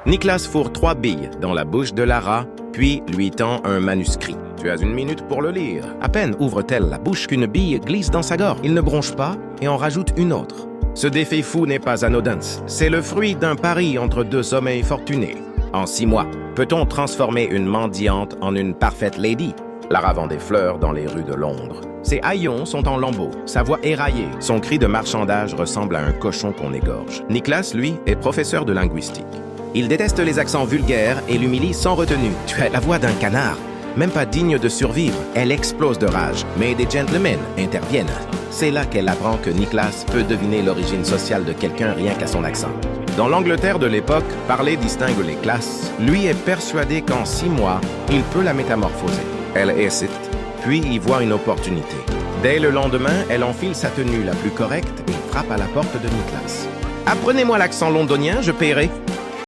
Nicholas fourre 3 billes dans la bouche de Lara, puis lui tend un manuscrit. Tu as 1 minute pour le lire. À peine ouvre-t-elle la bouche qu'une bille glisse dans sa gorge. Il ne bronche pas et en rajoute une autre. Ce défi fou n'est pas anodin. C'est le fruit d'un pari entre 2 hommes fortunés. En 6 mois, peut-on transformer une mendiante en une parfaite lady? Lara vend des fleurs dans les rues de Londres. Ses haillons sont en lambeaux, sa voix éraillée. Son cri de marchandage ressemble à un cochon qu'on égorge. Nicholas, lui, est professeur de linguistique. Il déteste les accents vulgaires et l'humilie sans retenue. Tu as la voix d'un canard, même pas digne de survivre. Elle explose de rage, mais des gentlemen interviennent. C'est là qu'elle apprend que Nicholas peut deviner l'origine sociale de quelqu'un rien qu'à son accent. Dans l'Angleterre de l'époque, parler distingue les classes. Lui est persuadé qu'en 6 mois, il peut la métamorphoser. Elle hésite, puis y voit une opportunité. Dès le lendemain, elle enfile sa tenue la plus correcte et frappe à la porte de Nicholas. « Apprenez-moi l'accent londonien, je paierai. »